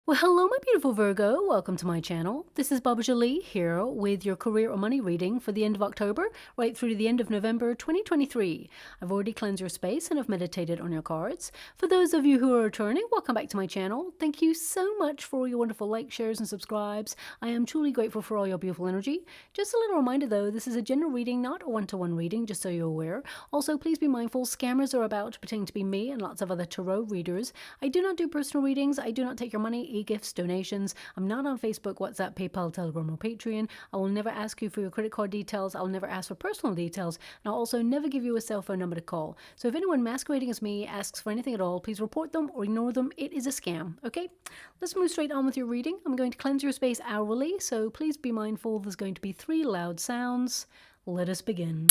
Well, hello, my beautiful Virgo. Welcome to my channel. This is Baba Jolie here with your career or money reading for the end of October, right through to the end of November 2023. I've already cleansed your space and have meditated on your cards. For those of you who are returning, welcome back to my channel. Thank you so much for all your wonderful likes, shares, and subscribes. I am truly grateful for all your beautiful energy. Just a little reminder though, this is a general reading, not a one-to-one reading, just so you're aware. Also, please be mindful, scammers are about pretending to be me and lots of other tarot readers. I do not do personal readings. I do not take your money, e-gifts, donations. I'm not on Facebook, WhatsApp, PayPal, Telegram, or Patreon. I will never ask you for your credit card details. I'll never ask for personal details. And I'll also never give you a cell phone number to call. So if anyone masquerading as me asks for anything at all, please report them or ignore them. It is a scam, okay? Let's move straight on with your reading. I'm going to cleanse your space hourly, so please be mindful there's going to be 3 loud sounds. Let us begin.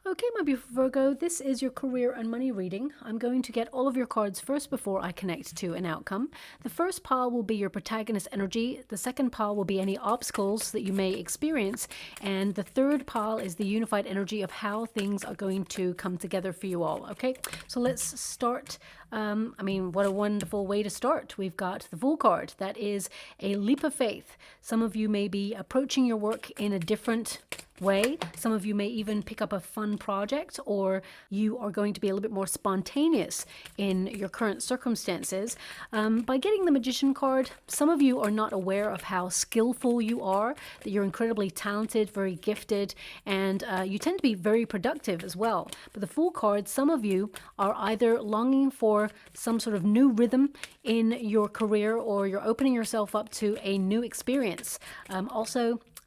Okay, my beautiful Virgo, this is your career and money reading. I'm going to get all of your cards first before I connect to an outcome. The first pile will be your protagonist energy. The second pile will be any obstacles that you may experience. And the third pile is the unified energy of how things are going to come together for you all. Okay, so let's start. What a wonderful way to start. We've got the Fool card. That is a leap of faith. Some of you may be approaching your work in a different way. Some of you may even pick up a fun project, or you are going to be a little bit more spontaneous in your current circumstances. By getting the Magician card, some of you are not aware of how skillful you are, that you're incredibly talented, very gifted, and you tend to be very productive as well. But the Fool card, some of you are either longing for some sort of new rhythm in your career, or you're opening yourself up to a new experience.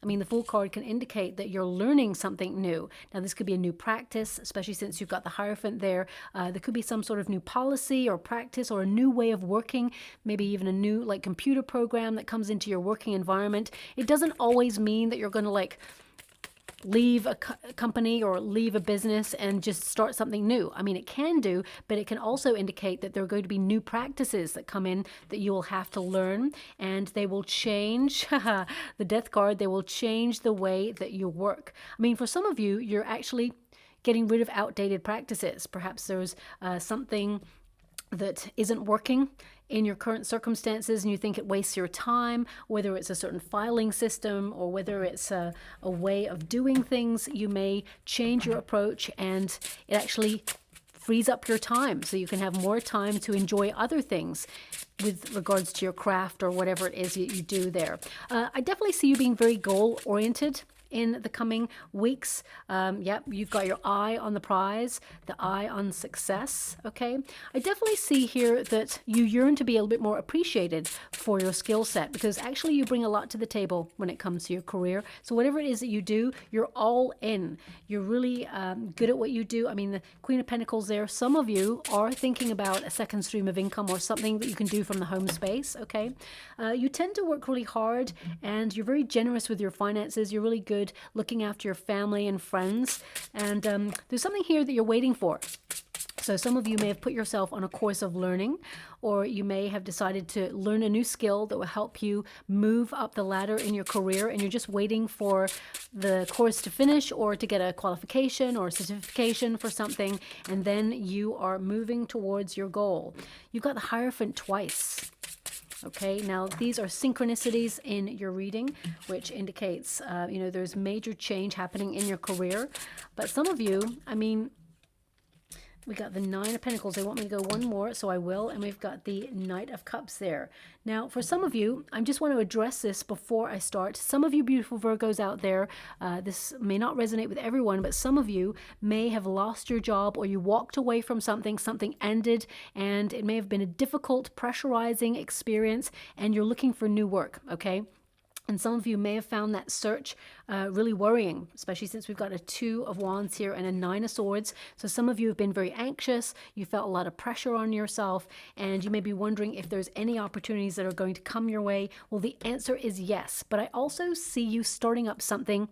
The Fool card can indicate that you're learning something new. Now, this could be a new practice, especially since you've got the Hierophant there. There could be some sort of new policy or practice or a new way of working, maybe even a new computer program that comes into your working environment. It doesn't always mean that you're going to leave a company or leave a business and just start something new. It can do, but it can also indicate that there are going to be new practices that come in that you will have to learn, and they will change the Death card. They will change the way that you work. For some of you, you're actually getting rid of outdated practices. Perhaps there's something that isn't working in your current circumstances and you think it wastes your time, whether it's a certain filing system or whether it's a way of doing things. You may change your approach and it actually frees up your time so you can have more time to enjoy other things with regards to your craft or whatever it is that you do there. I definitely see you being very goal-oriented in the coming weeks. You've got your eye on the prize, the eye on success, okay? I definitely see here that you yearn to be a little bit more appreciated for your skill set, because actually you bring a lot to the table when it comes to your career. So whatever it is that you do, you're all in. You're really good at what you do. The Queen of Pentacles there, some of you are thinking about a second stream of income or something that you can do from the home space, okay? You tend to work really hard and you're very generous with your finances. You're really good looking after your family and friends, and there's something here that you're waiting for. So some of you may have put yourself on a course of learning, or you may have decided to learn a new skill that will help you move up the ladder in your career, and you're just waiting for the course to finish or to get a qualification or a certification for something, and then you are moving towards your goal. You've got the Hierophant twice. Okay, now these are synchronicities in your reading, which indicates, there's major change happening in your career. But some of you, we got the Nine of Pentacles. They want me to go one more, so I will. And we've got the Knight of Cups there. Now, for some of you, I just want to address this before I start. Some of you beautiful Virgos out there, this may not resonate with everyone, but some of you may have lost your job, or you walked away from something ended, and it may have been a difficult, pressurizing experience, and you're looking for new work, okay? And some of you may have found that search really worrying, especially since we've got a Two of Wands here and a Nine of Swords. So some of you have been very anxious. You felt a lot of pressure on yourself, and you may be wondering if there's any opportunities that are going to come your way. Well, the answer is yes. But I also see you starting up something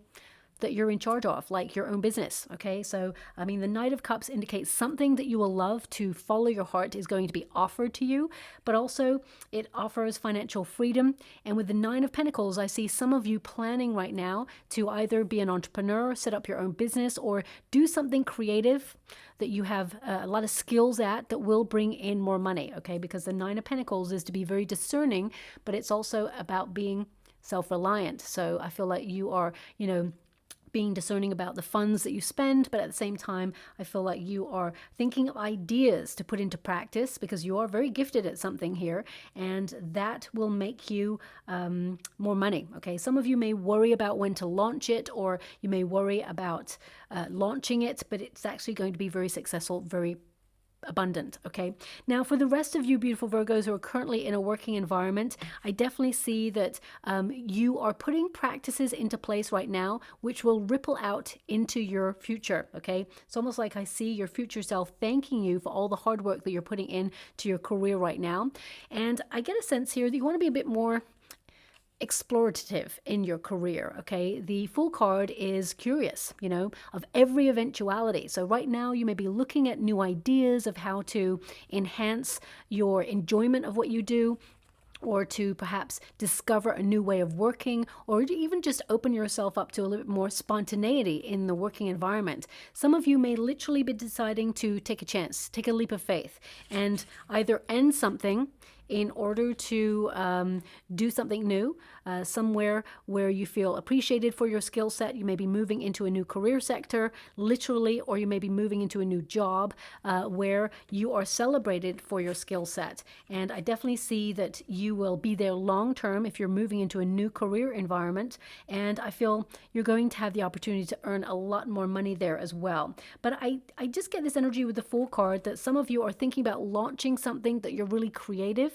that you're in charge of, like your own business. Okay, so I mean, the Knight of Cups indicates something that you will love to follow your heart is going to be offered to you, but also it offers financial freedom. And with the Nine of Pentacles, I see some of you planning right now to either be an entrepreneur, set up your own business, or do something creative that you have a lot of skills at that will bring in more money. Okay, because the Nine of Pentacles is to be very discerning, but it's also about being self-reliant. So I feel like you are, being discerning about the funds that you spend, but at the same time, I feel like you are thinking of ideas to put into practice because you are very gifted at something here, and that will make you more money. Okay, some of you may worry about when to launch it, or you may worry about launching it, but it's actually going to be very successful, very abundant. Okay, now for the rest of you beautiful Virgos who are currently in a working environment, I definitely see that you are putting practices into place right now which will ripple out into your future. Okay, it's almost like I see your future self thanking you for all the hard work that you're putting in to your career right now. And I get a sense here that you want to be a bit more explorative in your career. Okay, the Fool card is curious, of every eventuality. So right now you may be looking at new ideas of how to enhance your enjoyment of what you do, or to perhaps discover a new way of working, or to even just open yourself up to a little bit more spontaneity in the working environment. Some of you may literally be deciding to take a chance, take a leap of faith, and either end something in order to do something new, somewhere where you feel appreciated for your skill set. You may be moving into a new career sector, literally, or you may be moving into a new job where you are celebrated for your skill set. And I definitely see that you will be there long term if you're moving into a new career environment. And I feel you're going to have the opportunity to earn a lot more money there as well. But I just get this energy with the Fool card that some of you are thinking about launching something that you're really creative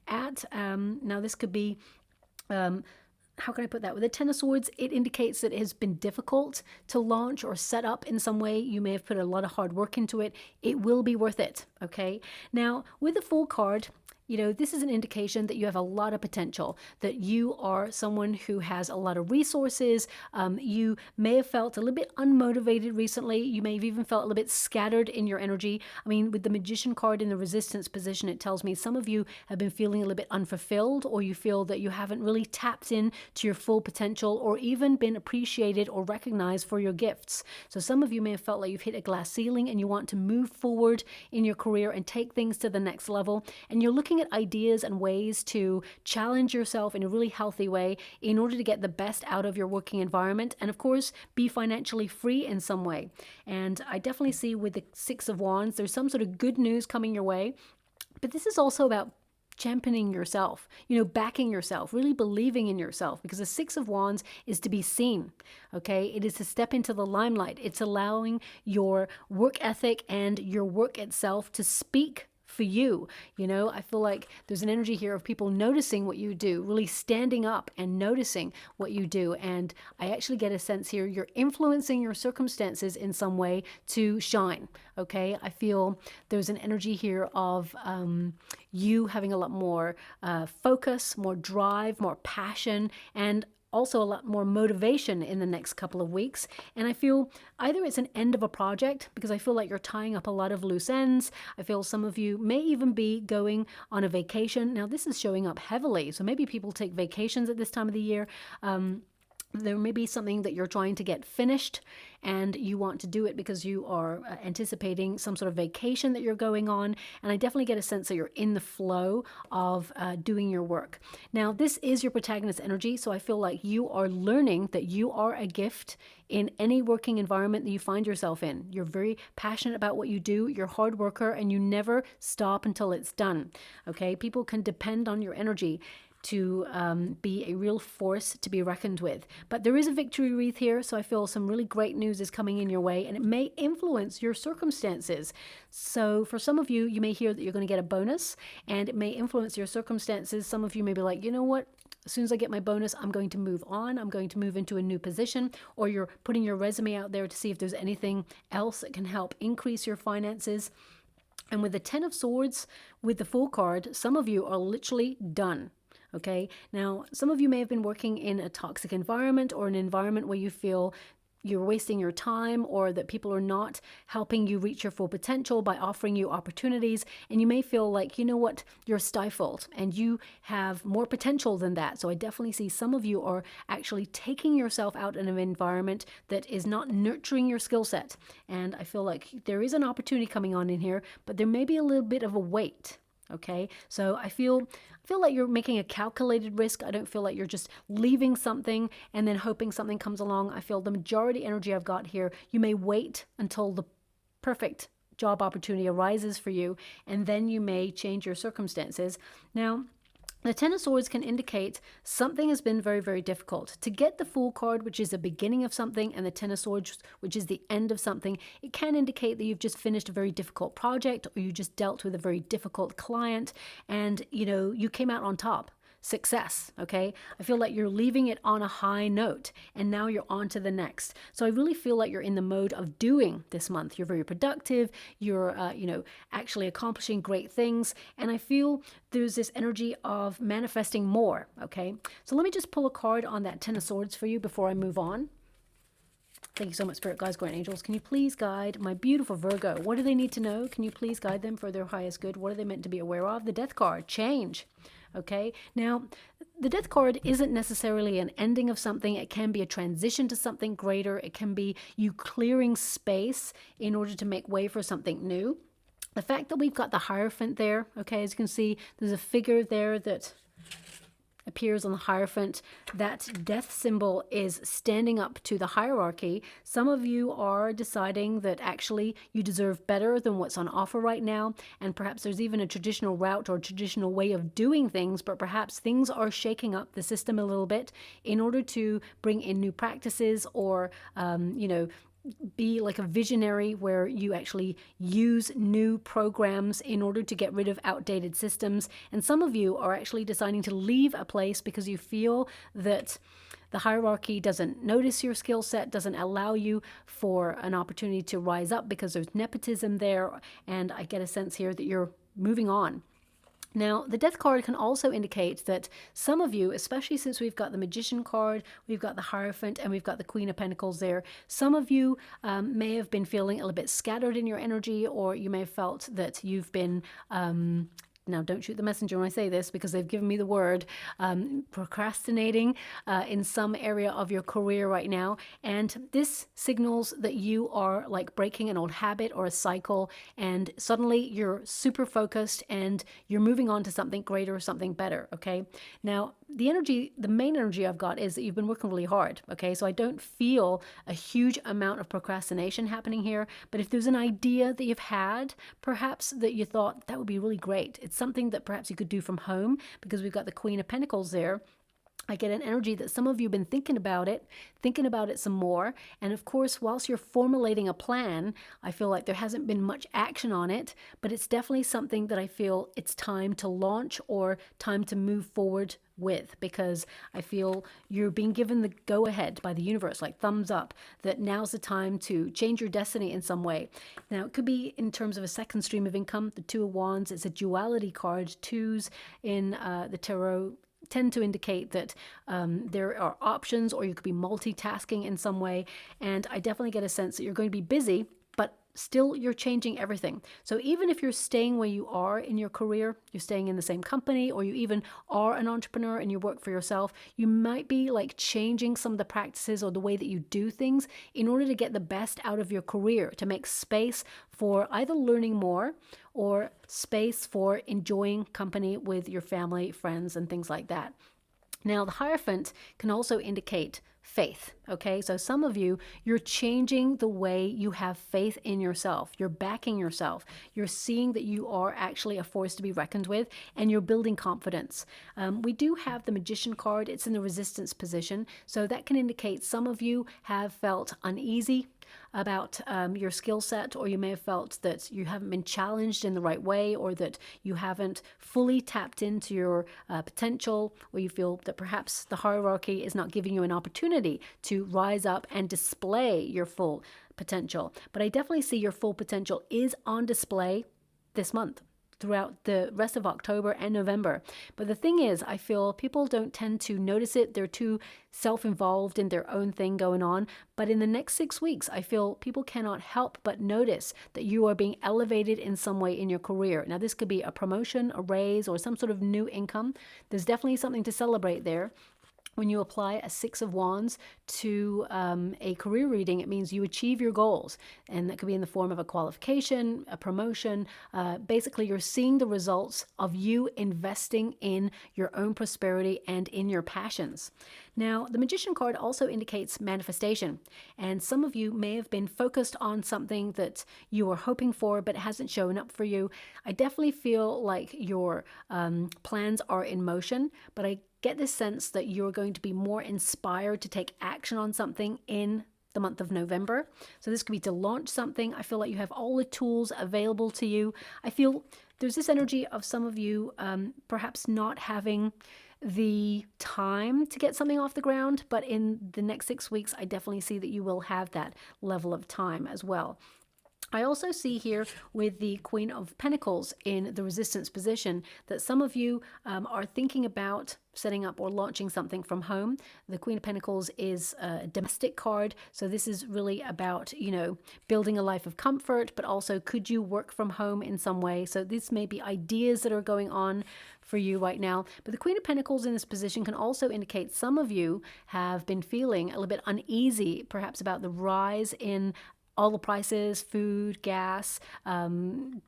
at. Now this could be, how can I put that? With the Ten of Swords, it indicates that it has been difficult to launch or set up in some way. You may have put a lot of hard work into it. It will be worth it. Okay. Now with the Fool card, this is an indication that you have a lot of potential, that you are someone who has a lot of resources. You may have felt a little bit unmotivated recently. You may have even felt a little bit scattered in your energy. I mean, with the Magician card in the Resistance position, it tells me some of you have been feeling a little bit unfulfilled, or you feel that you haven't really tapped in to your full potential, or even been appreciated or recognized for your gifts. So some of you may have felt like you've hit a glass ceiling and you want to move forward in your career and take things to the next level. And you're looking at ideas and ways to challenge yourself in a really healthy way in order to get the best out of your working environment, and of course be financially free in some way. And I definitely see with the Six of Wands, there's some sort of good news coming your way, but this is also about championing yourself, backing yourself, really believing in yourself, because the Six of Wands is to be seen. Okay, it is to step into the limelight. It's allowing your work ethic and your work itself to speak for you. I feel like there's an energy here of people noticing what you do, really standing up and noticing what you do. And I actually get a sense here you're influencing your circumstances in some way to shine. Okay, I feel there's an energy here of you having a lot more focus, more drive, more passion, and also a lot more motivation in the next couple of weeks. And I feel either it's an end of a project, because I feel like you're tying up a lot of loose ends. I feel some of you may even be going on a vacation. Now this is showing up heavily, so maybe people take vacations at this time of the year. There may be something that you're trying to get finished and you want to do it because you are anticipating some sort of vacation that you're going on. And I definitely get a sense that you're in the flow of doing your work. Now, this is your protagonist energy. So I feel like you are learning that you are a gift in any working environment that you find yourself in. You're very passionate about what you do. You're a hard worker and you never stop until it's done. Okay, people can depend on your energy to be a real force to be reckoned with. But there is a victory wreath here, so I feel some really great news is coming in your way, and it may influence your circumstances. So for some of you, you may hear that you're going to get a bonus, and it may influence your circumstances. Some of you may be like, you know what? As soon as I get my bonus, I'm going to move on. I'm going to move into a new position, or you're putting your resume out there to see if there's anything else that can help increase your finances. And with the Ten of Swords, with the Fool card, some of you are literally done. Okay, now some of you may have been working in a toxic environment or an environment where you feel you're wasting your time, or that people are not helping you reach your full potential by offering you opportunities. And you may feel like, you know what, you're stifled and you have more potential than that. So I definitely see some of you are actually taking yourself out in an environment that is not nurturing your skill set. And I feel like there is an opportunity coming on in here, but there may be a little bit of a wait. Okay, so I feel like you're making a calculated risk. I don't feel like you're just leaving something and then hoping something comes along. I feel the majority energy I've got here, you may wait until the perfect job opportunity arises for you, and then you may change your circumstances. Now, the Ten of Swords can indicate something has been very, very difficult. To get the Fool card, which is the beginning of something, and the Ten of Swords, which is the end of something, it can indicate that you've just finished a very difficult project, or you just dealt with a very difficult client, and you came out on top. Success, okay? I feel like you're leaving it on a high note, and now you're on to the next. So I really feel like you're in the mode of doing this month. You're very productive. You're, actually accomplishing great things. And I feel there's this energy of manifesting more, okay? So let me just pull a card on that Ten of Swords for you before I move on. Thank you so much, Spirit Guides, Guardian Angels. Can you please guide my beautiful Virgo? What do they need to know? Can you please guide them for their highest good? What are they meant to be aware of? The Death card, change. Okay, now the Death card isn't necessarily an ending of something. It can be a transition to something greater. It can be you clearing space in order to make way for something new. The fact that we've got the Hierophant there, okay, as you can see, there's a figure there that appears on the Hierophant. That death symbol is standing up to the hierarchy. Some of you are deciding that actually you deserve better than what's on offer right now, and perhaps there's even a traditional route or traditional way of doing things, but perhaps things are shaking up the system a little bit in order to bring in new practices, or be like a visionary where you actually use new programs in order to get rid of outdated systems. And some of you are actually deciding to leave a place because you feel that the hierarchy doesn't notice your skill set, doesn't allow you for an opportunity to rise up because there's nepotism there. And I get a sense here that you're moving on. Now, the Death card can also indicate that some of you, especially since we've got the Magician card, we've got the Hierophant, and we've got the Queen of Pentacles there, some of you may have been feeling a little bit scattered in your energy, or you may have felt that you've been now don't shoot the messenger when I say this because they've given me the word, procrastinating in some area of your career right now. And this signals that you are like breaking an old habit or a cycle, and suddenly you're super focused and you're moving on to something greater or something better, okay? Now, the main energy I've got is that you've been working really hard, okay? So I don't feel a huge amount of procrastination happening here, but if there's an idea that you've had, perhaps that you thought that would be really great, it's something that perhaps you could do from home, because we've got the Queen of Pentacles there. I get an energy that some of you have been thinking about it some more. And of course, whilst you're formulating a plan, I feel like there hasn't been much action on it, but it's definitely something that I feel it's time to launch or time to move forward with, because I feel you're being given the go ahead by the universe, like thumbs up, that now's the time to change your destiny in some way. Now, it could be in terms of a second stream of income. The Two of Wands, it's a duality card. Twos in the tarot tend to indicate that there are options, or you could be multitasking in some way. And I definitely get a sense that you're going to be busy, but still you're changing everything. So even if you're staying where you are in your career, you're staying in the same company, or you even are an entrepreneur and you work for yourself, you might be like changing some of the practices or the way that you do things in order to get the best out of your career, to make space for either learning more or space for enjoying company with your family, friends, and things like that. Now, the Hierophant can also indicate faith, okay? So some of you, you're changing the way you have faith in yourself. You're backing yourself. You're seeing that you are actually a force to be reckoned with, and you're building confidence. We do have the Magician card. It's in the resistance position. So that can indicate some of you have felt uneasy about your skill set, or you may have felt that you haven't been challenged in the right way, or that you haven't fully tapped into your potential, or you feel that perhaps the hierarchy is not giving you an opportunity to rise up and display your full potential. But I definitely see your full potential is on display this month. throughout the rest of October and November. But the thing is, I feel people don't tend to notice it. They're too self-involved in their own thing going on. But in the next 6 weeks, I feel people cannot help but notice that you are being elevated in some way in your career. Now, this could be a promotion, a raise, or some sort of new income. There's definitely something to celebrate there. When you apply a Six of Wands to a career reading, it means you achieve your goals. And that could be in the form of a qualification, a promotion. Basically, you're seeing the results of you investing in your own prosperity and in your passions. Now, the Magician card also indicates manifestation. And some of you may have been focused on something that you were hoping for, but it hasn't shown up for you. I definitely feel like your plans are in motion, but I get this sense that you're going to be more inspired to take action on something in the month of November. So this could be to launch something. I feel like you have all the tools available to you. I feel there's this energy of some of you perhaps not having the time to get something off the ground, but in the next 6 weeks, I definitely see that you will have that level of time as well. I also see here with the Queen of Pentacles in the resistance position that some of you are thinking about setting up or launching something from home. The Queen of Pentacles is a domestic card. So this is really about, building a life of comfort, but also could you work from home in some way? So this may be ideas that are going on for you right now. But the Queen of Pentacles in this position can also indicate some of you have been feeling a little bit uneasy, perhaps about the rise in all the prices, food, gas,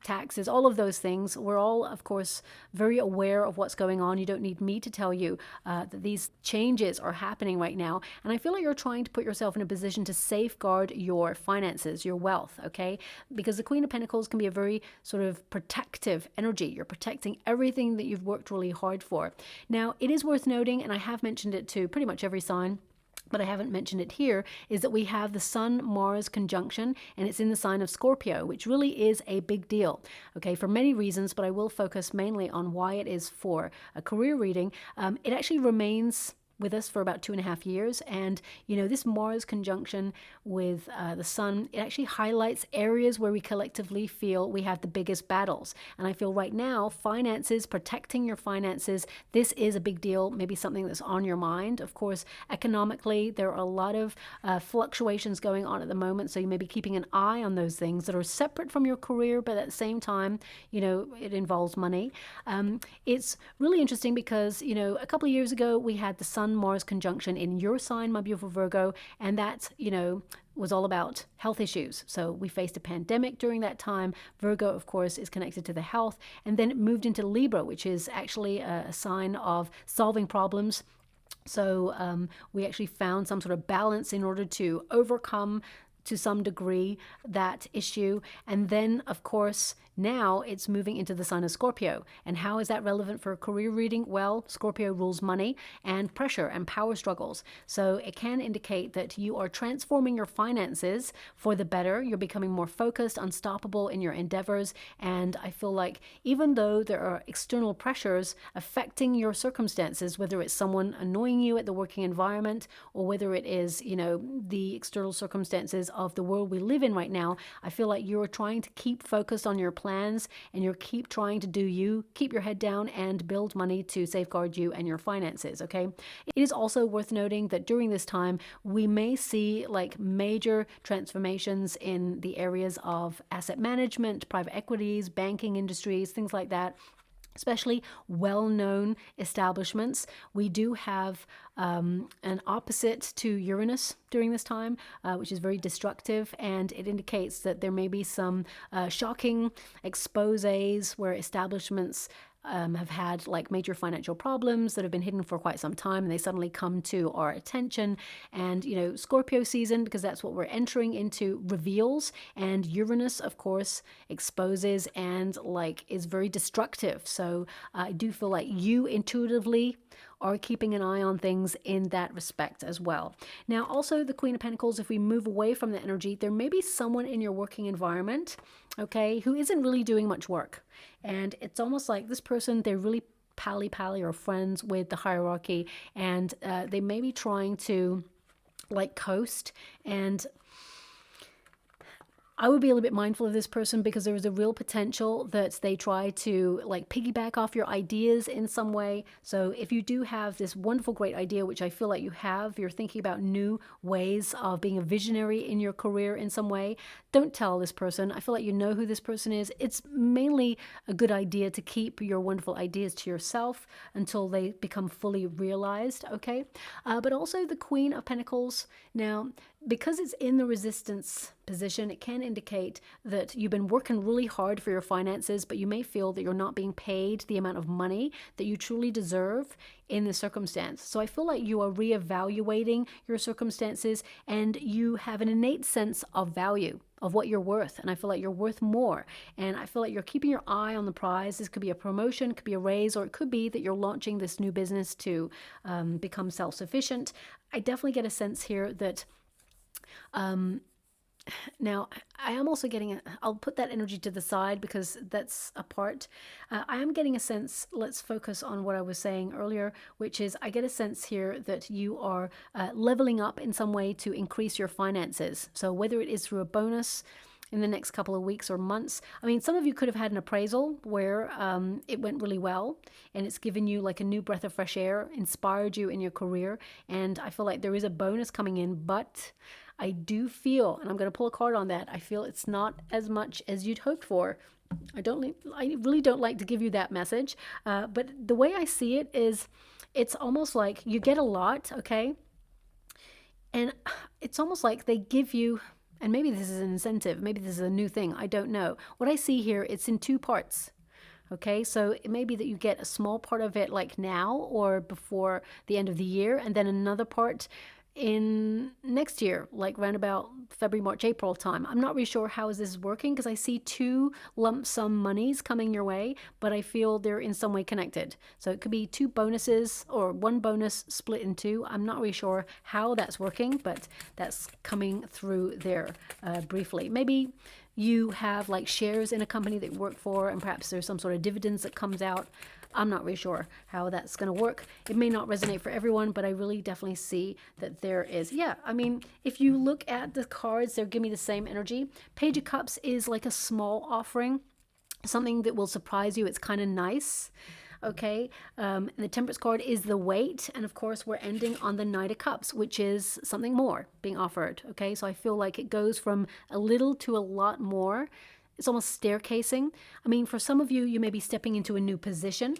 taxes, all of those things. We're all, of course, very aware of what's going on. You don't need me to tell you that these changes are happening right now. And I feel like you're trying to put yourself in a position to safeguard your finances, your wealth, okay? Because the Queen of Pentacles can be a very sort of protective energy. You're protecting everything that you've worked really hard for. Now, it is worth noting, and I have mentioned it to pretty much every sign, but I haven't mentioned it here, is that we have the Sun-Mars conjunction, and it's in the sign of Scorpio, which really is a big deal, okay, for many reasons, but I will focus mainly on why it is for a career reading. It actually remains with us for about 2.5 years. And, this Mars conjunction with the Sun, it actually highlights areas where we collectively feel we have the biggest battles. And I feel right now, finances, protecting your finances, this is a big deal, maybe something that's on your mind. Of course, economically, there are a lot of fluctuations going on at the moment. So you may be keeping an eye on those things that are separate from your career, but at the same time, it involves money. It's really interesting because, a couple of years ago, we had the Sun-Mars conjunction in your sign, my beautiful Virgo, and that, was all about health issues. So we faced a pandemic during that time. Virgo, of course, is connected to the health, and then it moved into Libra, which is actually a sign of solving problems. So we actually found some sort of balance in order to overcome to some degree that issue. And then, of course, now it's moving into the sign of Scorpio. And how is that relevant for a career reading? Well, Scorpio rules money and pressure and power struggles. So it can indicate that you are transforming your finances for the better. You're becoming more focused, unstoppable in your endeavors. And I feel like even though there are external pressures affecting your circumstances, whether it's someone annoying you at the working environment or whether it is, the external circumstances of the world we live in right now, I feel like you're trying to keep focused on your plans and you're keep trying to do you, keep your head down and build money to safeguard you and your finances, okay? It is also worth noting that during this time, we may see like major transformations in the areas of asset management, private equities, banking industries, things like that. Especially well-known establishments. We do have an opposite to Uranus during this time, which is very destructive, and it indicates that there may be some shocking exposés where establishments have had like major financial problems that have been hidden for quite some time, and they suddenly come to our attention. And Scorpio season, because that's what we're entering into, reveals, and Uranus of course exposes and like is very destructive. So I do feel like you intuitively are keeping an eye on things in that respect as well. Now also the Queen of Pentacles, if we move away from the energy, there may be someone in your working environment, okay, who isn't really doing much work. And it's almost like this person, they're really pally or friends with the hierarchy, and they may be trying to like coast. And I would be a little bit mindful of this person because there is a real potential that they try to like piggyback off your ideas in some way. So if you do have this wonderful, great idea, which I feel like you have, you're thinking about new ways of being a visionary in your career in some way, don't tell this person. I feel like you know who this person is. It's mainly a good idea to keep your wonderful ideas to yourself until they become fully realized, okay? But also the Queen of Pentacles. Now, because it's in the resistance position, it can indicate that you've been working really hard for your finances, but you may feel that you're not being paid the amount of money that you truly deserve in the circumstance. So I feel like you are reevaluating your circumstances and you have an innate sense of value of what you're worth. And I feel like you're worth more. And I feel like you're keeping your eye on the prize. This could be a promotion, it could be a raise, or it could be that you're launching this new business to become self-sufficient. I definitely get a sense here that now, I am also getting, I'll put that energy to the side because that's a part. I am getting a sense, let's focus on what I was saying earlier, which is I get a sense here that you are leveling up in some way to increase your finances. So whether it is through a bonus in the next couple of weeks or months. I mean, some of you could have had an appraisal where it went really well and it's given you like a new breath of fresh air, inspired you in your career. And I feel like there is a bonus coming in, but I do feel, and I'm going to pull a card on that, I feel it's not as much as you'd hoped for. I really don't like to give you that message, but the way I see it is it's almost like you get a lot, okay? And it's almost like they give you, and maybe this is an incentive, maybe this is a new thing, I don't know. What I see here, it's in two parts. Okay, so it may be that you get a small part of it like now or before the end of the year, and then another part in next year, like around about February, March, April time. I'm not really sure how is this working because I see two lump sum monies coming your way, but I feel they're in some way connected. So it could be two bonuses or one bonus split in two. I'm not really sure how that's working, but that's coming through there briefly. Maybe you have like shares in a company that you work for and perhaps there's some sort of dividends that comes out. I'm not really sure how that's going to work. It may not resonate for everyone, but I really definitely see that there is. Yeah, I mean, if you look at the cards, they're giving me the same energy. Page of Cups is like a small offering, something that will surprise you. It's kind of nice. Okay, and the Temperance card is the weight, and of course we're ending on the Knight of Cups, which is something more being offered. Okay, so I feel like it goes from a little to a lot more. It's almost staircasing. I mean, for some of you, you may be stepping into a new position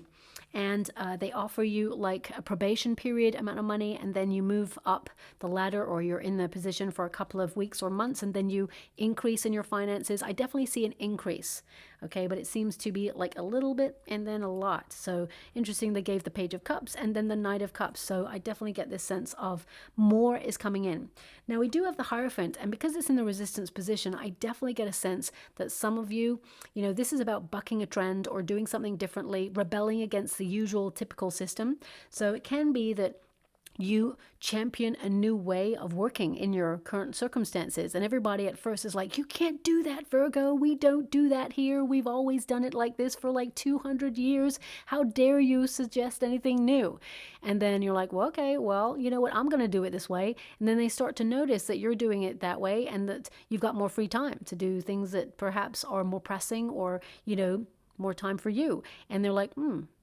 and they offer you like a probation period amount of money, and then you move up the ladder or you're in the position for a couple of weeks or months and then you increase in your finances. I definitely see an increase, okay, but it seems to be like a little bit and then a lot. So interesting, they gave the Page of Cups and then the Knight of Cups. So I definitely get this sense of more is coming in. Now we do have the Hierophant, and because it's in the resistance position, I definitely get a sense that some of you, you know, this is about bucking a trend or doing something differently, rebelling against the usual typical system. So it can be that you champion a new way of working in your current circumstances. And everybody at first is like, you can't do that, Virgo. We don't do that here. We've always done it like this for like 200 years. How dare you suggest anything new? And then you're like, well, okay, well, you know what? I'm going to do it this way. And then they start to notice that you're doing it that way and that you've got more free time to do things that perhaps are more pressing or, you know, more time for you. And they're like,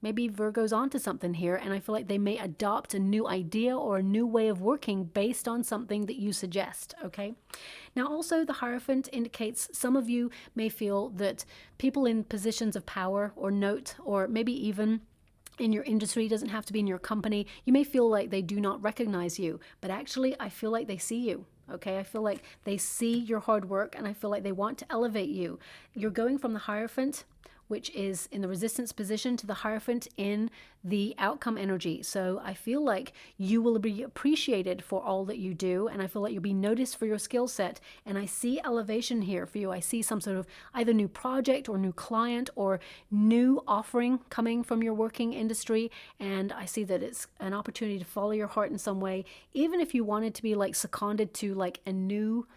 maybe Virgo's onto something here. And I feel like they may adopt a new idea or a new way of working based on something that you suggest. Okay. Now, also the Hierophant indicates some of you may feel that people in positions of power or note, or maybe even in your industry, doesn't have to be in your company, you may feel like they do not recognize you, but actually I feel like they see you. Okay, I feel like they see your hard work and I feel like they want to elevate you. You're going from the Hierophant, which is in the resistance position, to the Hierophant in the outcome energy. So I feel like you will be appreciated for all that you do, and I feel like you'll be noticed for your skill set. And I see elevation here for you. I see some sort of either new project or new client or new offering coming from your working industry, and I see that it's an opportunity to follow your heart in some way, even if you wanted to be like seconded to like a new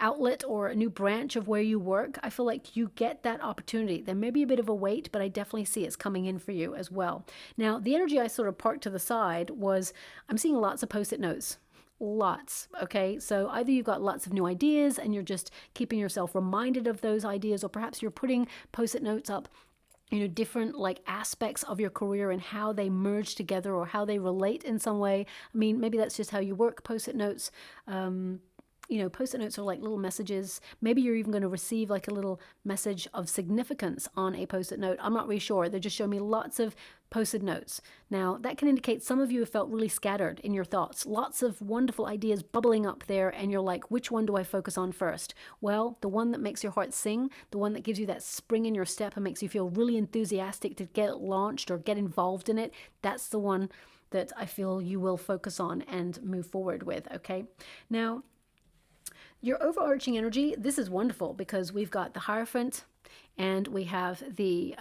outlet or a new branch of where you work. I feel like you get that opportunity. There may be a bit of a wait, but I definitely see it's coming in for you as well. Now, the energy I sort of parked to the side was I'm seeing lots of post-it notes. Lots. Okay, so either you've got lots of new ideas and you're just keeping yourself reminded of those ideas, or perhaps you're putting post-it notes up, different like aspects of your career and how they merge together or how they relate in some way. I mean, maybe that's just how you work. Post-it notes, post-it notes are like little messages. Maybe you're even going to receive like a little message of significance on a post-it note. I'm not really sure. They just show me lots of post-it notes. Now, that can indicate some of you have felt really scattered in your thoughts. Lots of wonderful ideas bubbling up there, and you're like, which one do I focus on first? Well, the one that makes your heart sing, the one that gives you that spring in your step and makes you feel really enthusiastic to get it launched or get involved in it, that's the one that I feel you will focus on and move forward with, okay? Now, your overarching energy, this is wonderful because we've got the Hierophant, and we have the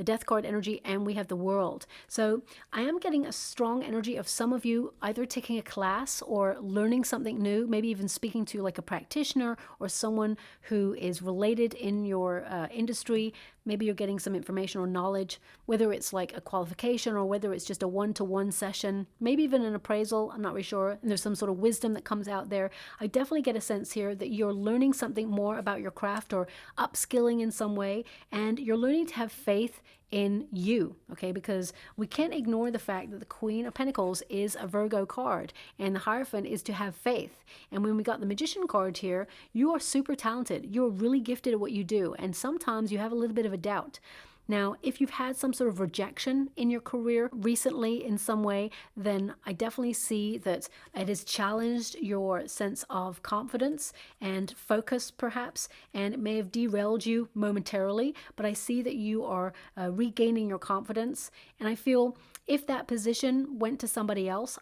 Death card energy, and we have the World. So I am getting a strong energy of some of you either taking a class or learning something new, maybe even speaking to like a practitioner or someone who is related in your industry. Maybe you're getting some information or knowledge, whether it's like a qualification or whether it's just a one-to-one session, maybe even an appraisal, I'm not really sure. And there's some sort of wisdom that comes out there. I definitely get a sense here that you're learning something more about your craft or upskilling in some way, and you're learning to have faith in you, okay? Because we can't ignore the fact that the Queen of Pentacles is a Virgo card, and the Hierophant is to have faith. And when we got the Magician card here, you are super talented. You're really gifted at what you do, and sometimes you have a little bit of a doubt. Now, if you've had some sort of rejection in your career recently in some way, then I definitely see that it has challenged your sense of confidence and focus, perhaps, and it may have derailed you momentarily, but I see that you are regaining your confidence. And I feel if that position went to somebody else,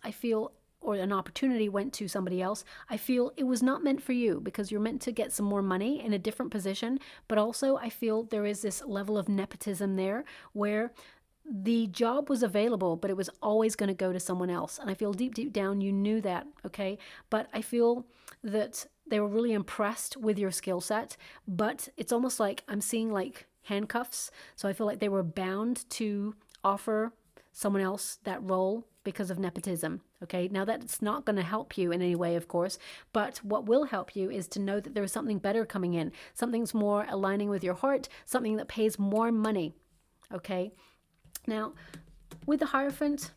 or an opportunity went to somebody else, I feel it was not meant for you because you're meant to get some more money in a different position. But also I feel there is this level of nepotism there where the job was available, but it was always going to go to someone else. And I feel deep, deep down, you knew that, okay? But I feel that they were really impressed with your skill set, but it's almost like I'm seeing like handcuffs. So I feel like they were bound to offer someone else that role because of nepotism. Okay, now that's not going to help you in any way, of course, but what will help you is to know that there is something better coming in, something's more aligning with your heart, something that pays more money. Okay, now with the Hierophant,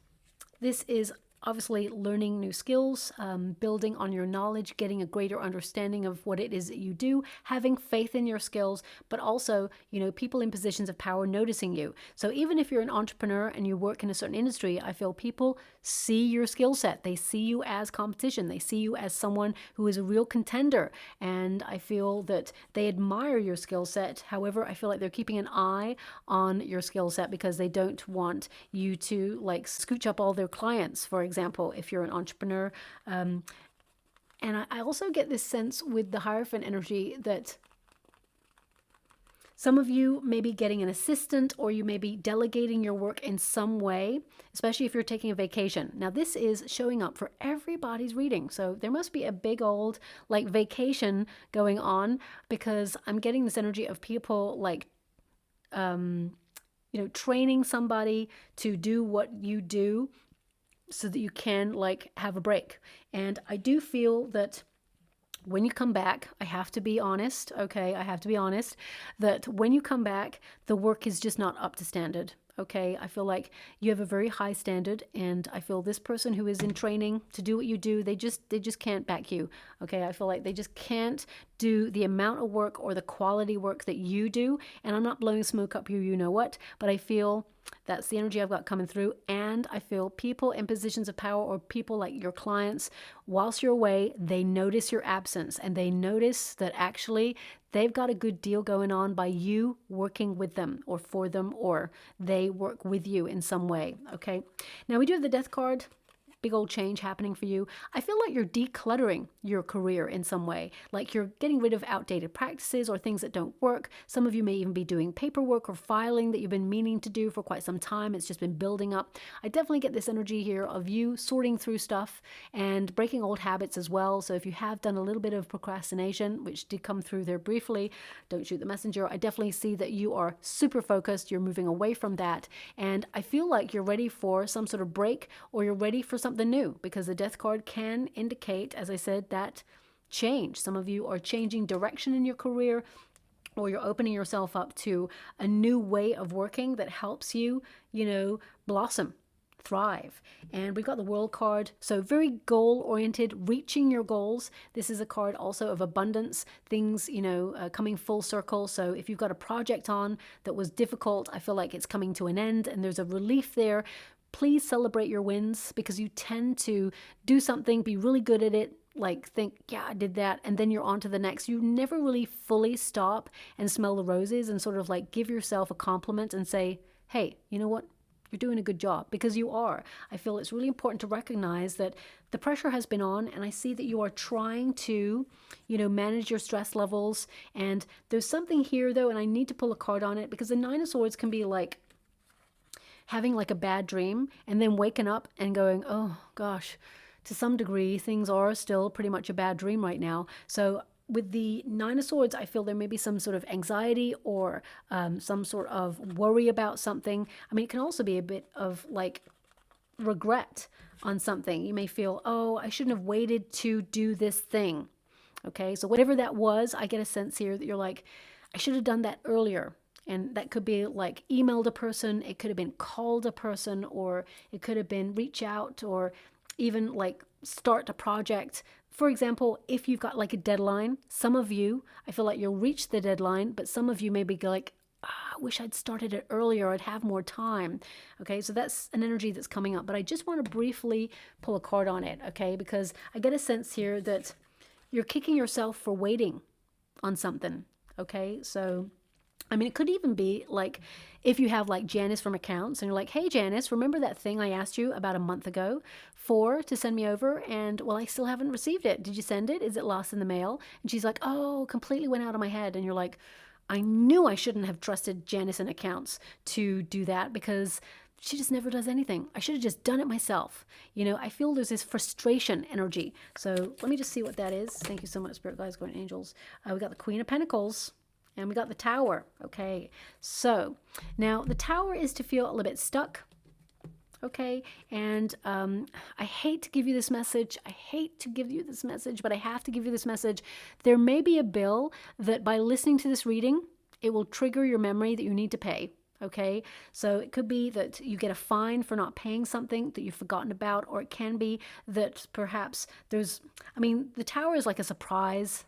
this is obviously learning new skills, building on your knowledge, getting a greater understanding of what it is that you do, having faith in your skills, but also, people in positions of power noticing you. So even if you're an entrepreneur and you work in a certain industry, I feel people see your skill set. They see you as competition. They see you as someone who is a real contender. And I feel that they admire your skill set. However, I feel like they're keeping an eye on your skill set because they don't want you to like scooch up all their clients, for example, if you're an entrepreneur. And I also get this sense with the Hierophant energy that some of you may be getting an assistant, or you may be delegating your work in some way, especially if you're taking a vacation. Now, this is showing up for everybody's reading. So there must be a big old like vacation going on, because I'm getting this energy of people like, training somebody to do what you do so that you can like have a break. And I do feel that when you come back, I have to be honest, okay? I have to be honest that when you come back, the work is just not up to standard, okay? I feel like you have a very high standard, and I feel this person who is in training to do what you do, they just can't back you, okay? I feel like they just can't do the amount of work or the quality work that you do. And I'm not blowing smoke up you know what, but I feel that's the energy I've got coming through. And I feel people in positions of power, or people like your clients, whilst you're away, they notice your absence, and they notice that actually they've got a good deal going on by you working with them or for them, or they work with you in some way. Okay. Now we do have the Death card. Big old change happening for you. I feel like you're decluttering your career in some way, like you're getting rid of outdated practices or things that don't work. Some of you may even be doing paperwork or filing that you've been meaning to do for quite some time. It's just been building up. I definitely get this energy here of you sorting through stuff and breaking old habits as well. So if you have done a little bit of procrastination, which did come through there briefly, don't shoot the messenger. I definitely see that you are super focused. You're moving away from that. And I feel like you're ready for some sort of break, or you're ready for something new, because the Death card can indicate, as I said, that change. Some of you are changing direction in your career, or you're opening yourself up to a new way of working that helps you, blossom, thrive. And we've got the World card, so very goal-oriented, reaching your goals. This is a card also of abundance, things, coming full circle. So if you've got a project on that was difficult, I feel like it's coming to an end and there's a relief there. Please celebrate your wins, because you tend to do something, be really good at it, like think, yeah, I did that, and then you're on to the next. You never really fully stop and smell the roses and sort of like give yourself a compliment and say, hey, you know what? You're doing a good job, because you are. I feel it's really important to recognize that the pressure has been on, and I see that you are trying to, manage your stress levels. And there's something here though, and I need to pull a card on it, because the Nine of Swords can be like having like a bad dream and then waking up and going, oh gosh, to some degree, things are still pretty much a bad dream right now. So with the Nine of Swords, I feel there may be some sort of anxiety or some sort of worry about something. I mean, it can also be a bit of like regret on something. You may feel, oh, I shouldn't have waited to do this thing. Okay, so whatever that was, I get a sense here that you're like, I should have done that earlier. And that could be like emailed a person, it could have been called a person, or it could have been reach out, or even like start a project. For example, if you've got like a deadline, some of you, I feel like you'll reach the deadline, but some of you may be like, I wish I'd started it earlier, I'd have more time. Okay, so that's an energy that's coming up, but I just want to briefly pull a card on it, okay? Because I get a sense here that you're kicking yourself for waiting on something, okay? So I mean, it could even be like if you have like Janice from accounts and you're like, hey, Janice, remember that thing I asked you about a month ago to send me over? And well, I still haven't received it. Did you send it? Is it lost in the mail? And she's like, oh, completely went out of my head. And you're like, I knew I shouldn't have trusted Janice in accounts to do that, because she just never does anything. I should have just done it myself. I feel there's this frustration energy. So let me just see what that is. Thank you so much, Spirit Guides, Guardian Angels. We got the Queen of Pentacles. And we got the Tower. Okay, so now the Tower is to feel a little bit stuck. Okay, and I hate to give you this message. I hate to give you this message, but I have to give you this message. There may be a bill that by listening to this reading, it will trigger your memory that you need to pay. Okay, so it could be that you get a fine for not paying something that you've forgotten about, or it can be that perhaps the Tower is like a surprise.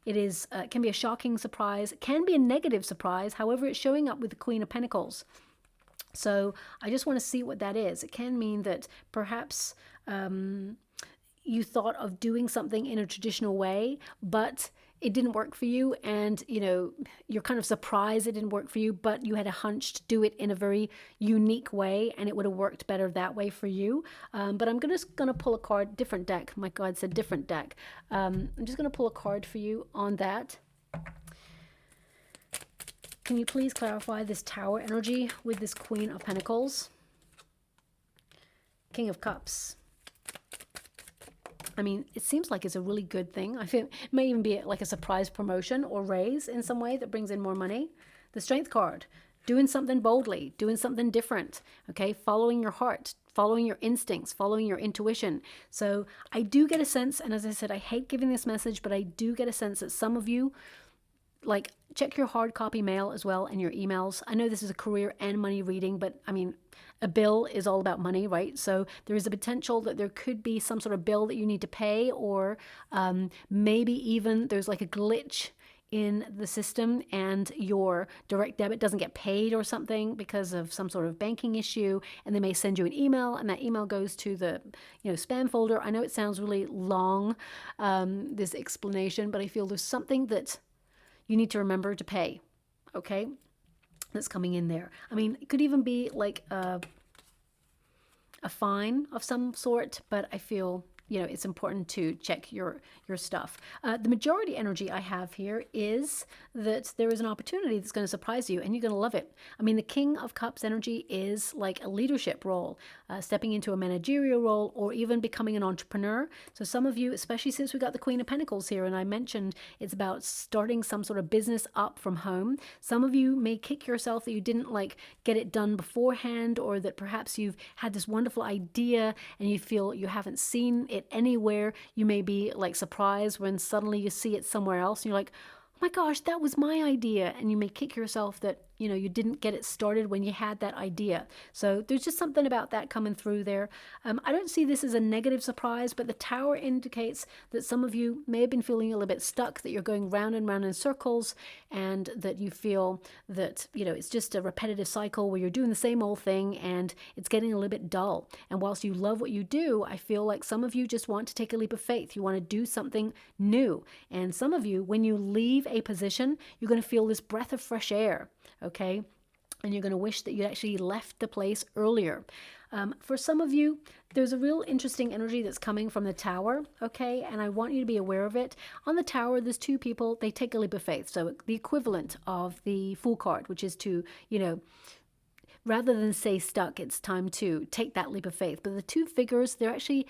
It can be a shocking surprise. It can be a negative surprise. However, it's showing up with the Queen of Pentacles. So I just want to see what that is. It can mean that perhaps you thought of doing something in a traditional way, but it didn't work for you, and you're kind of surprised it didn't work for you, but you had a hunch to do it in a very unique way, and it would have worked better that way for you. But I'm just gonna pull a card, different deck. My God said different deck. I'm just gonna pull a card for you on that. Can you please clarify this Tower energy with this Queen of Pentacles? King of Cups. I mean, it seems like it's a really good thing. I think it may even be like a surprise promotion or raise in some way that brings in more money. The Strength card, doing something boldly, doing something different, okay? Following your heart, following your instincts, following your intuition. So I do get a sense, and as I said, I hate giving this message, but I do get a sense that some of you, like, check your hard copy mail as well and your emails. I know this is a career and money reading, but I mean, a bill is all about money, right? So there is a potential that there could be some sort of bill that you need to pay, or maybe even there's like a glitch in the system and your direct debit doesn't get paid or something because of some sort of banking issue, and they may send you an email and that email goes to the spam folder. I know it sounds really long, this explanation, but I feel there's something that you need to remember to pay, okay? That's coming in there. I mean, it could even be like a fine of some sort, but I feel it's important to check your stuff. The majority energy I have here is that there is an opportunity that's going to surprise you and you're going to love it. I mean, the King of Cups energy is like a leadership role, stepping into a managerial role, or even becoming an entrepreneur. So some of you, especially since we got the Queen of Pentacles here, and I mentioned it's about starting some sort of business up from home. Some of you may kick yourself that you didn't like get it done beforehand, or that perhaps you've had this wonderful idea and you feel you haven't seen it anywhere. You may be like surprised when suddenly you see it somewhere else and you're like, oh my gosh, that was my idea. And you may kick yourself that, you didn't get it started when you had that idea. So there's just something about that coming through there. I don't see this as a negative surprise, but the Tower indicates that some of you may have been feeling a little bit stuck, that you're going round and round in circles, and that you feel that, it's just a repetitive cycle where you're doing the same old thing and it's getting a little bit dull. And whilst you love what you do, I feel like some of you just want to take a leap of faith. You want to do something new. And some of you, when you leave a position, you're going to feel this breath of fresh air. Okay, and you're going to wish that you actually left the place earlier. For some of you, there's a real interesting energy that's coming from the Tower, okay, and I want you to be aware of it. On the Tower, there's two people, they take a leap of faith, so the equivalent of the Fool card, which is to, rather than say stuck, it's time to take that leap of faith. But the two figures, they're actually,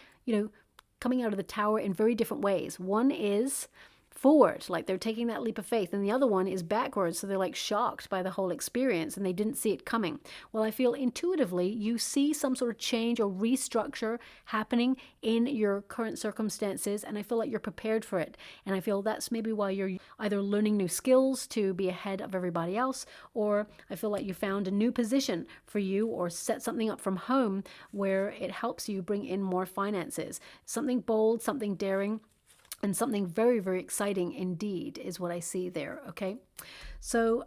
coming out of the Tower in very different ways. One is forward, like they're taking that leap of faith, and the other one is backwards, so they're like shocked by the whole experience and they didn't see it coming. Well, I feel intuitively you see some sort of change or restructure happening in your current circumstances, and I feel like you're prepared for it. And I feel that's maybe why you're either learning new skills to be ahead of everybody else, or I feel like you found a new position for you, or set something up from home where it helps you bring in more finances. Something bold, something daring, and something very, very exciting indeed is what I see there, okay? So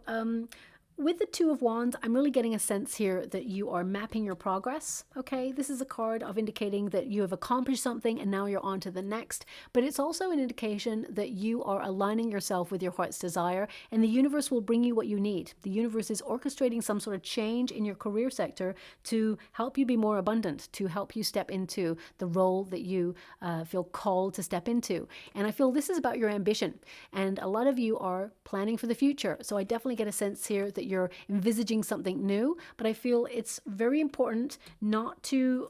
with the Two of Wands, I'm really getting a sense here that you are mapping your progress, okay? This is a card of indicating that you have accomplished something and now you're on to the next, but it's also an indication that you are aligning yourself with your heart's desire, and the universe will bring you what you need. The universe is orchestrating some sort of change in your career sector to help you be more abundant, to help you step into the role that you feel called to step into. And I feel this is about your ambition, and a lot of you are planning for the future. So I definitely get a sense here that you're envisaging something new, but I feel it's very important not to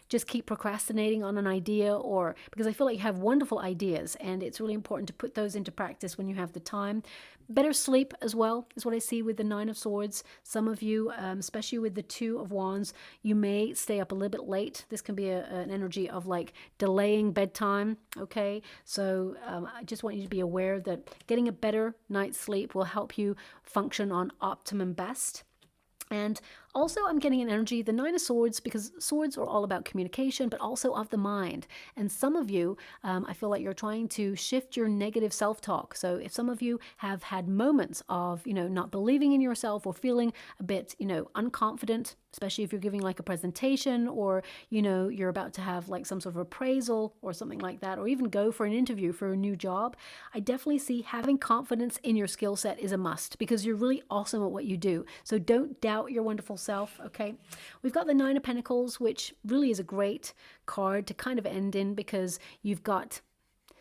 just keep procrastinating on an idea, or because I feel like you have wonderful ideas and it's really important to put those into practice when you have the time. Better sleep as well is what I see with the Nine of Swords. Some of you, especially with the Two of Wands, you may stay up a little bit late. This can be an energy of delaying bedtime, okay? So I just want you to be aware that getting a better night's sleep will help you function on optimum best. And also I'm getting an energy, the Nine of Swords, because swords are all about communication, but also of the mind. And some of you, I feel like you're trying to shift your negative self-talk. So if some of you have had moments of, not believing in yourself or feeling a bit, unconfident, especially if you're giving a presentation, or, you're about to have some sort of appraisal or something like that, or even go for an interview for a new job, I definitely see having confidence in your skill set is a must, because you're really awesome at what you do. So don't doubt your wonderful self, okay? We've got the Nine of Pentacles, which really is a great card to kind of end in, because you've got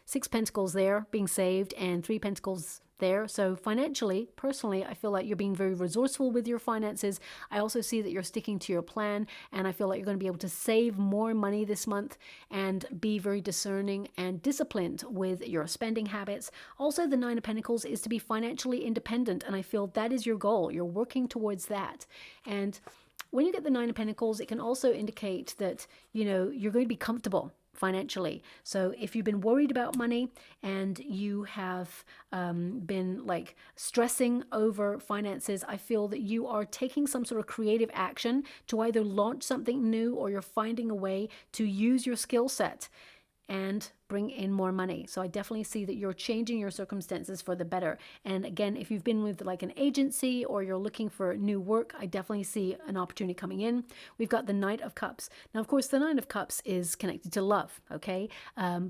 6 Pentacles there being saved and 3 Pentacles there. So financially, personally, I feel like you're being very resourceful with your finances. I also see that you're sticking to your plan, and I feel like you're going to be able to save more money this month and be very discerning and disciplined with your spending habits. Also, the Nine of Pentacles is to be financially independent, and I feel that is your goal. You're working towards that. And when you get the Nine of Pentacles, it can also indicate that, you're going to be comfortable financially. So if you've been worried about money and you have been stressing over finances, I feel that you are taking some sort of creative action to either launch something new, or you're finding a way to use your skill set and bring in more money. So I definitely see that you're changing your circumstances for the better. And again, if you've been with like an agency or you're looking for new work, I definitely see an opportunity coming in. We've got the Knight of Cups. Now, of course, the Knight of Cups is connected to love, okay?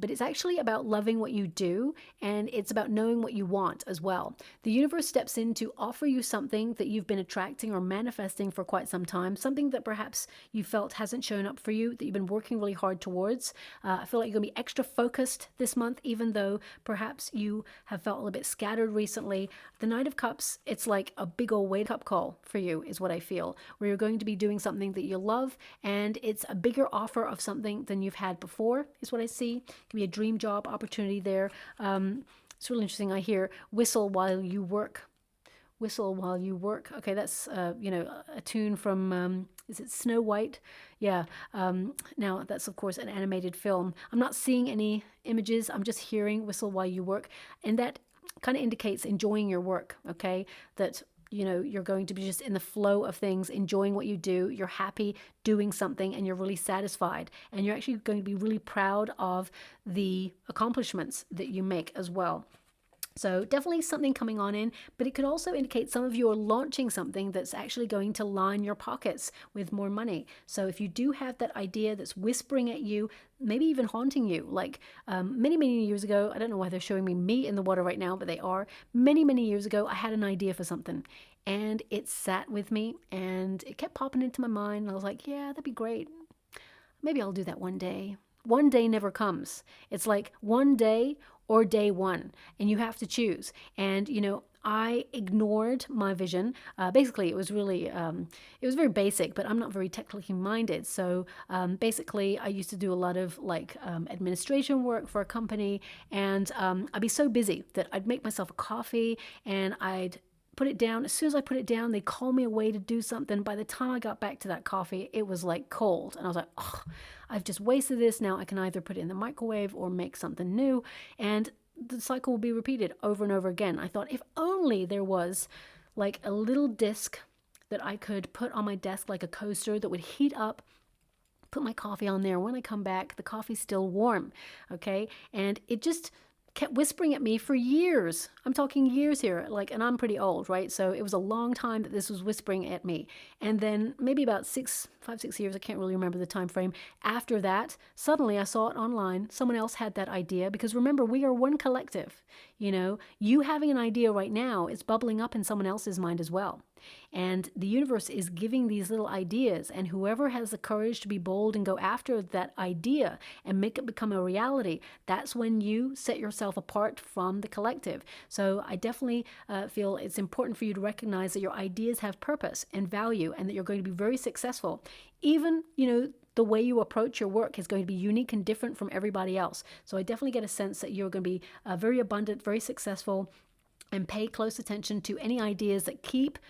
But it's actually about loving what you do, and it's about knowing what you want as well. The universe steps in to offer you something that you've been attracting or manifesting for quite some time, something that perhaps you felt hasn't shown up for you, that you've been working really hard towards. I feel like you're going to be extra focused this month, even though perhaps you have felt a little bit scattered recently. The Knight of Cups, it's like a big old wake-up call for you, is what I feel, where you're going to be doing something that you love, and it's a bigger offer of something than you've had before, is what I see. It can be a dream job opportunity there. It's really interesting. I hear whistle while you work. Whistle while you work. Okay, that's, a tune from, is it Snow White? Yeah. Now, that's, of course, an animated film. I'm not seeing any images. I'm just hearing whistle while you work. And that kind of indicates enjoying your work, okay? That, you're going to be just in the flow of things, enjoying what you do. You're happy doing something and you're really satisfied. And you're actually going to be really proud of the accomplishments that you make as well. So definitely something coming on in, but it could also indicate some of you are launching something that's actually going to line your pockets with more money. So if you do have that idea that's whispering at you, maybe even haunting you, like many, many years ago, I don't know why they're showing me in the water right now, but they are. Many, many years ago, I had an idea for something and it sat with me and it kept popping into my mind. And I was like, yeah, that'd be great. Maybe I'll do that one day. One day never comes. It's like one day or day one, and you have to choose. And, I ignored my vision. Basically, it was really, it was very basic, but I'm not very technically minded. So basically, I used to do a lot of administration work for a company, and I'd be so busy that I'd make myself a coffee and I'd put it down. As soon as I put it down, they'd call me away to do something. By the time I got back to that coffee, it was like cold. And I was like, oh, I've just wasted this. Now I can either put it in the microwave or make something new. And the cycle will be repeated over and over again. I thought if only there was like a little disc that I could put on my desk, like a coaster that would heat up, put my coffee on there. When I come back, the coffee's still warm. Okay. And it just kept whispering at me for years. I'm talking years here, and I'm pretty old, right? So it was a long time that this was whispering at me. And then maybe about 5-6 years, I can't really remember the time frame. After that, suddenly I saw it online. Someone else had that idea, because remember, we are one collective. You having an idea right now is bubbling up in someone else's mind as well. And the universe is giving these little ideas, and whoever has the courage to be bold and go after that idea and make it become a reality, that's when you set yourself apart from the collective. So I definitely feel it's important for you to recognize that your ideas have purpose and value, and that you're going to be very successful. Even, the way you approach your work is going to be unique and different from everybody else. So I definitely get a sense that you're going to be very abundant, very successful, and pay close attention to any ideas that keep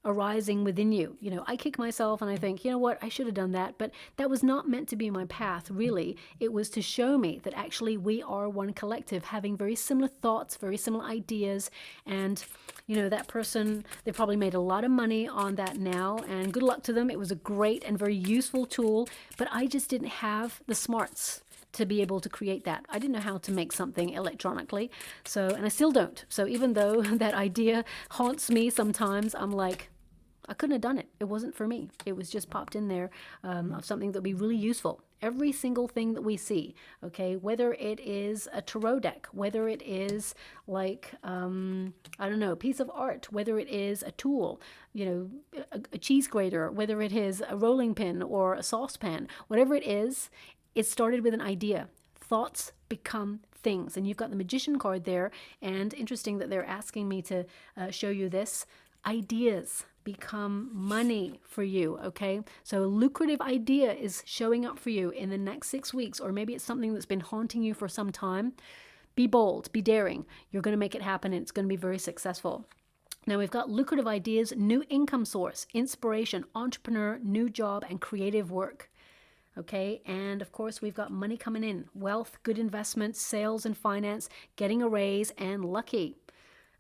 arising within you. I kick myself and I think, you know what, I should have done that, but that was not meant to be my path, really. It was to show me that actually we are one collective, having very similar thoughts, very similar ideas, and that person, they probably made a lot of money on that now, and good luck to them. It was a great and very useful tool, but I just didn't have the smarts to be able to create that. I didn't know how to make something electronically. And I still don't. So even though that idea haunts me sometimes, I'm like, I couldn't have done it. It wasn't for me. It was just popped in there of something that would be really useful. Every single thing that we see, okay, whether it is a tarot deck, whether it is a piece of art, whether it is a tool, a cheese grater, whether it is a rolling pin or a saucepan, whatever it is, it started with an idea. Thoughts become things. And you've got the Magician card there. And interesting that they're asking me to show you this. Ideas become money for you, okay? So a lucrative idea is showing up for you in the next 6 weeks, or maybe it's something that's been haunting you for some time. Be bold, be daring. You're going to make it happen, and it's going to be very successful. Now we've got lucrative ideas, new income source, inspiration, entrepreneur, new job, and creative work. Okay, and of course we've got money coming in, wealth, good investments, sales and finance, getting a raise, and lucky.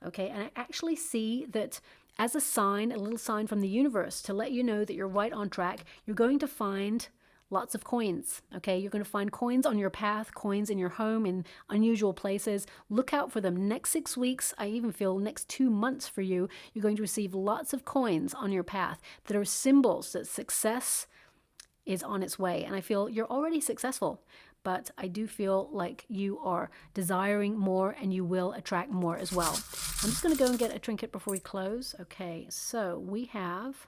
Okay, and I actually see that as a sign, a little sign from the universe to let you know that you're right on track. You're going to find lots of coins. Okay, you're going to find coins on your path, coins in your home, in unusual places. Look out for them. Next 6 weeks, I even feel next 2 months for you, you're going to receive lots of coins on your path that are symbols that success is on its way. And I feel you're already successful, but I do feel like you are desiring more and you will attract more as well. I'm just going to go and get a trinket before we close. Okay, so we have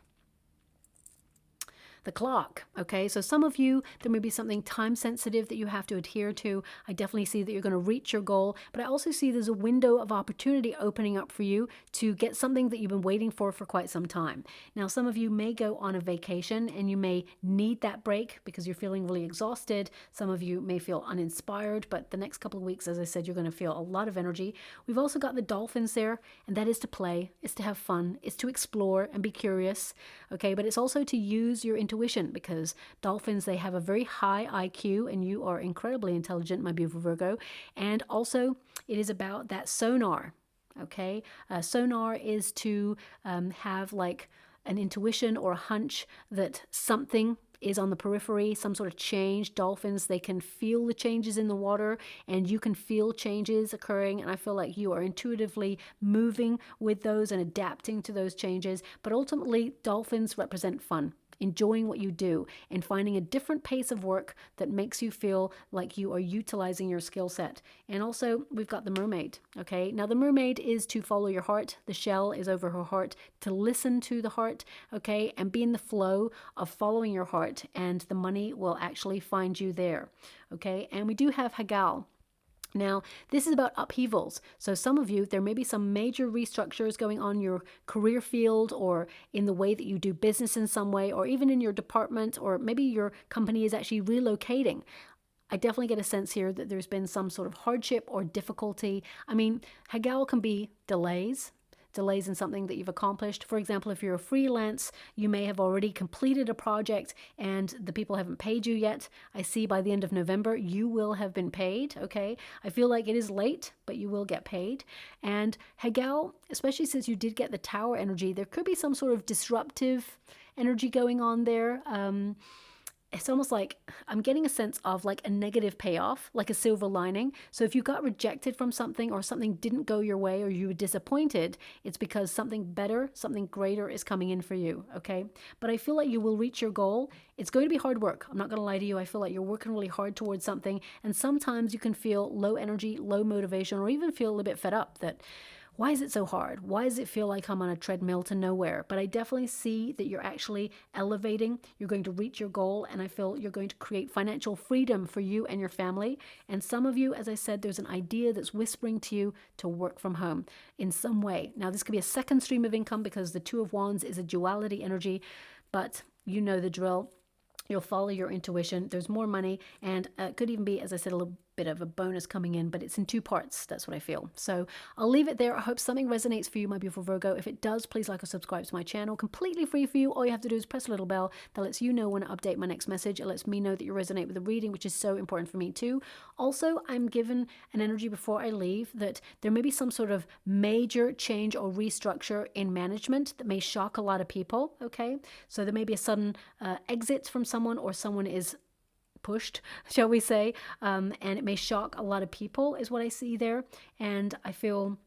the clock. Okay, so some of you, there may be something time sensitive that you have to adhere to. I definitely see that you're going to reach your goal, but I also see there's a window of opportunity opening up for you to get something that you've been waiting for quite some time. Now, some of you may go on a vacation and you may need that break because you're feeling really exhausted. Some of you may feel uninspired, but the next couple of weeks, as I said, you're going to feel a lot of energy. We've also got the dolphins there, and that is to play, it's to have fun, it's to explore and be curious. Okay, but it's also to use your intuition, because dolphins, they have a very high IQ and you are incredibly intelligent, my beautiful Virgo. And also it is about that sonar. Okay, sonar is to have like an intuition or a hunch that something is on the periphery, some sort of change. Dolphins, they can feel the changes in the water, and you can feel changes occurring, and I feel like you are intuitively moving with those and adapting to those changes. But ultimately, dolphins represent fun, enjoying what you do, and finding a different pace of work that makes you feel like you are utilizing your skill set. And also, we've got the mermaid. Okay, now the mermaid is to follow your heart. The shell is over her heart, to listen to the heart, okay, and be in the flow of following your heart, and the money will actually find you there. Okay, and we do have Hagal. Now, this is about upheavals. So some of you, there may be some major restructures going on in your career field, or in the way that you do business in some way, or even in your department, or maybe your company is actually relocating. I definitely get a sense here that there's been some sort of hardship or difficulty. I mean, Hagal can be delays in something that you've accomplished. For example, if you're a freelance, you may have already completed a project and the people haven't paid you yet. I see by the end of November, you will have been paid, okay? I feel like it is late, but you will get paid. And Hagal, especially since you did get the Tower energy, there could be some sort of disruptive energy going on there. It's almost like I'm getting a sense of like a negative payoff, like a silver lining. So if you got rejected from something, or something didn't go your way, or you were disappointed, it's because something better, something greater is coming in for you, okay? But I feel like you will reach your goal. It's going to be hard work. I'm not going to lie to you. I feel like you're working really hard towards something, and sometimes you can feel low energy, low motivation, or even feel a little bit fed up that, why is it so hard? Why does it feel like I'm on a treadmill to nowhere? But I definitely see that you're actually elevating. You're going to reach your goal, and I feel you're going to create financial freedom for you and your family. And some of you, as I said, there's an idea that's whispering to you to work from home in some way. Now, this could be a second stream of income, because the Two of Wands is a duality energy, but you know the drill. You'll follow your intuition. There's more money, and it could even be, as I said, a little bit of a bonus coming in, but it's in 2 parts. That's what I feel. So I'll leave it there. I hope something resonates for you, my beautiful Virgo. If it does, please like or subscribe to my channel. Completely free for you. All you have to do is press a little bell that lets you know when I update my next message. It lets me know that you resonate with the reading, which is so important for me too. Also, I'm given an energy before I leave that there may be some sort of major change or restructure in management that may shock a lot of people, okay? So there may be a sudden exit from someone, or someone is pushed, shall we say, and it may shock a lot of people is what I see there. And I feel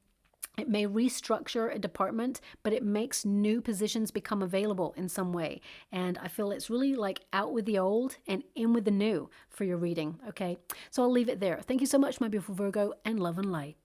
it may restructure a department, but it makes new positions become available in some way. And I feel it's really like out with the old and in with the new for your reading, okay? So I'll leave it there. Thank you so much, my beautiful Virgo, and love and light.